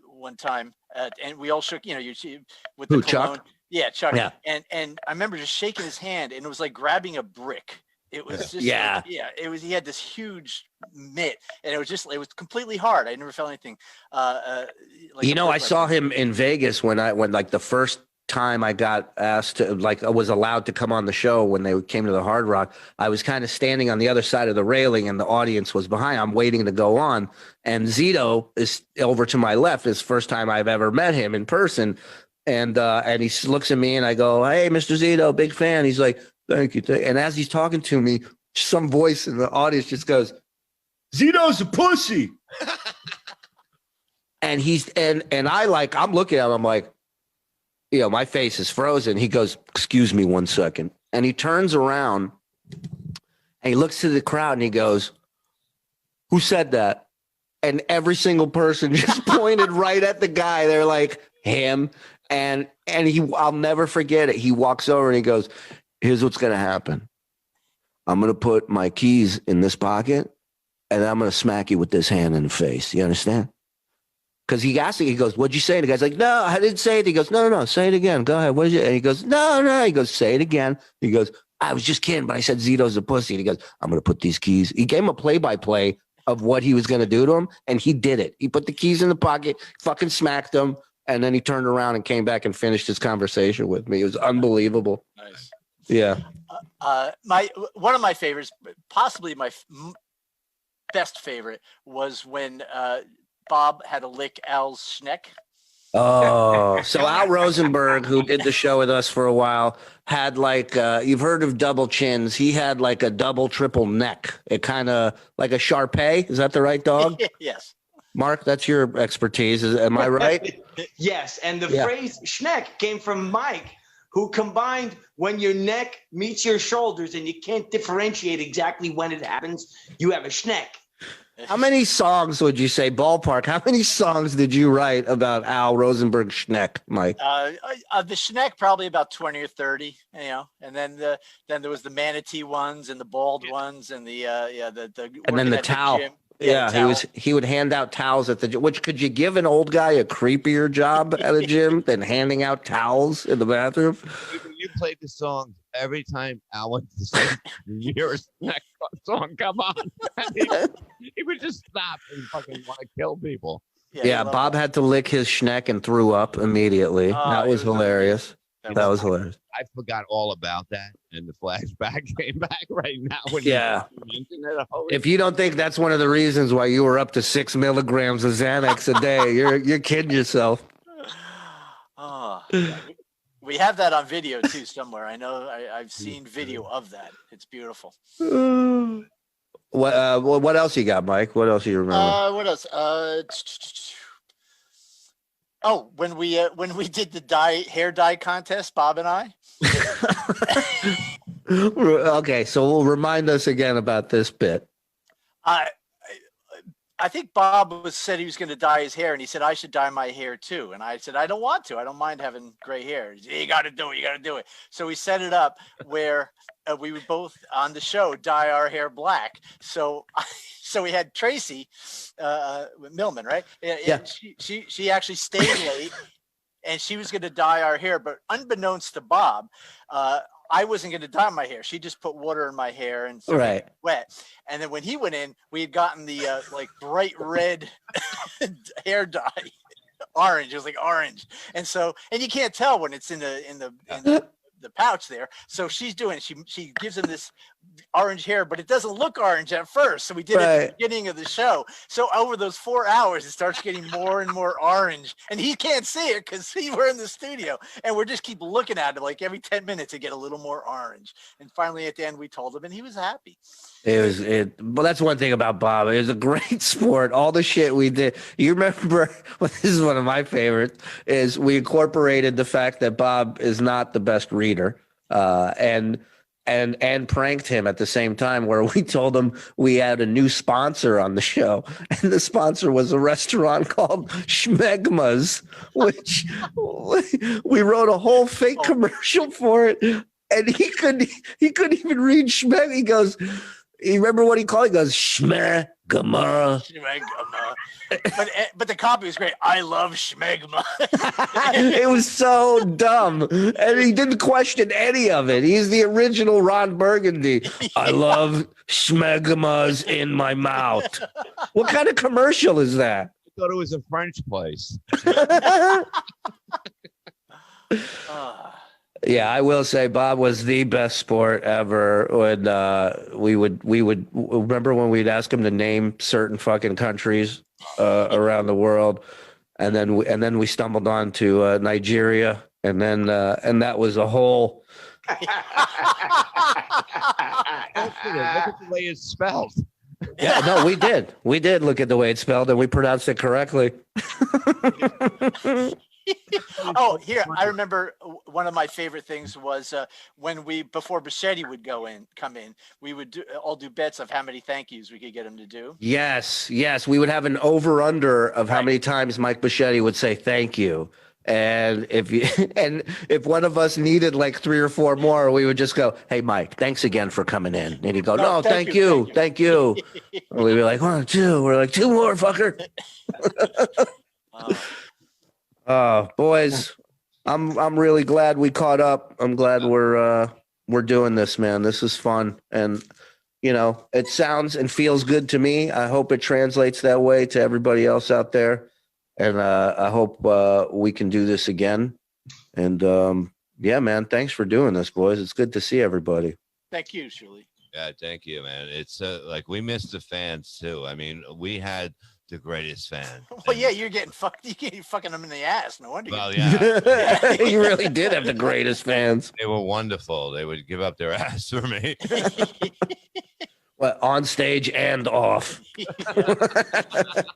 one time and we all shook, you see with the cologne. Chuck? Yeah, Chuck. Yeah. And I remember just shaking his hand, and it was like grabbing a brick. It was just it was. He had this huge mitt, and it was completely hard. I never felt anything. I saw him in Vegas when like the first time I got asked to, like, I was allowed to come on the show when they came to the Hard Rock. I was kind of standing on the other side of the railing, and the audience was behind. I'm waiting to go on, and Zito is over to my left. It's the first time I've ever met him in person. And he looks at me, and I go, hey, Mr. Zito, big fan. He's like, thank you. And as he's talking to me, some voice in the audience just goes, Zito's a pussy. And I'm looking at him, I'm like, my face is frozen. He goes, excuse me 1 second. And he turns around and he looks to the crowd and he goes, who said that? And every single person just pointed right at the guy. They're like, him. And I'll never forget it. He walks over and he goes, here's what's going to happen. I'm going to put my keys in this pocket and I'm going to smack you with this hand in the face. You understand? Because he asked it, he goes, what'd you say? And the guy's like, no, I didn't say it. He goes, no, say it again. Go ahead. What did you? And he goes, no. He goes, say it again. He goes, I was just kidding, but I said Zito's a pussy. And he goes, I'm going to put these keys. He gave him a play-by-play of what he was going to do to him, and he did it. He put the keys in the pocket, fucking smacked him, and then he turned around and came back and finished his conversation with me. It was unbelievable. Nice. Yeah. One of my favorites, possibly my best favorite, was when Bob had to lick Al's schneck. Oh, so Al Rosenberg, who did the show with us for a while, had like you've heard of double chins. He had like a double, triple neck. It kind of like a Shar-Pei. Is that the right dog? Yes. Mark, that's your expertise. Am I right? Yes. And the phrase schneck came from Mike, who combined when your neck meets your shoulders and you can't differentiate exactly when it happens, you have a schneck. How many songs would you say, ballpark? How many songs did you write about Al Rosenberg schneck, Mike? The schneck, probably about 20 or 30, and then there was the manatee ones and the bald ones and the and then the towel. He would hand out towels at the gym. Which, could you give an old guy a creepier job at a gym than handing out towels in the bathroom? You played the song every time Al went to sing your next song. Come on, he would just stop and fucking want to kill people. Yeah, Bob had to lick his schneck and threw up immediately. That was hilarious. That was hilarious. I forgot all about that, and the flashback came back right now. When if you don't think that's one of the reasons why you were up to 6 milligrams of Xanax a day, you're kidding yourself. We have that on video too somewhere. I know I've seen video of that. It's beautiful. What else you got, Mike? What else do you remember? What else? When we did the hair dye contest, Bob and I. Okay, so we'll remind us again about this bit. I think Bob said he was going to dye his hair, and he said I should dye my hair too. And I said I don't want to. I don't mind having gray hair. He said, you got to do it. You got to do it. So we set it up where we would both on the show dye our hair black. So we had Tracy Millman, right? Yeah. She actually stayed late, and she was going to dye our hair, but unbeknownst to Bob, I wasn't going to dye my hair. She just put water in my hair and it wet. And then when he went in, we had gotten the like bright red hair dye, orange. It was like orange, and you can't tell when it's in the pouch there. So she's doing it. She gives him this orange hair, but it doesn't look orange at first. So we did it at the beginning of the show. So over those 4 hours, it starts getting more and more orange, and he can't see it because we're in the studio, and we're just keep looking at it like every 10 minutes it get a little more orange. And finally at the end we told him, and he was happy. Well, that's one thing about Bob. It was a great sport. All the shit we did. You remember, this is one of my favorites, is we incorporated the fact that Bob is not the best reader, and pranked him at the same time, where we told him we had a new sponsor on the show, and the sponsor was a restaurant called Schmegma's, which we wrote a whole fake commercial for it, and he couldn't even read Schmeg. He goes, you remember what he called it? He goes, Schmegma. But the copy was great. I love Schmegma. It was so dumb. And he didn't question any of it. He's the original Ron Burgundy. Yeah. I love Schmegmas in my mouth. What kind of commercial is that? I thought it was a French place. Yeah, I will say Bob was the best sport ever. When we would remember when we'd ask him to name certain fucking countries around the world, and then we stumbled on to Nigeria, and that was a whole. Look at the way it's spelled. Yeah, no, we did look at the way it's spelled, and we pronounced it correctly. Here, I remember one of my favorite things was when before Bichetti would come in, we would all do bets of how many thank yous we could get him to do. Yes. We would have an over-under of how many times Mike Bichetti would say thank you. And if one of us needed like 3 or 4 more, we would just go, "Hey, Mike, thanks again for coming in." And he'd go, "No, thank you. And we'd be like, 1, 2. We're like, 2 more, fucker. Boys, I'm really glad we caught up. I'm glad we're doing this, man. This is fun, and it sounds and feels good to me. I hope it translates that way to everybody else out there. And I hope we can do this again. And yeah, man, thanks for doing this, boys. It's good to see everybody. Thank you, Shirley. Yeah, thank you, man. It's like we missed the fans too. I mean, we had the greatest fan. Well, yeah, you're getting fucked. You're fucking them in the ass. No wonder. Well, yeah. You really did have the greatest fans. They were wonderful. They would give up their ass for me. Well, on stage and off.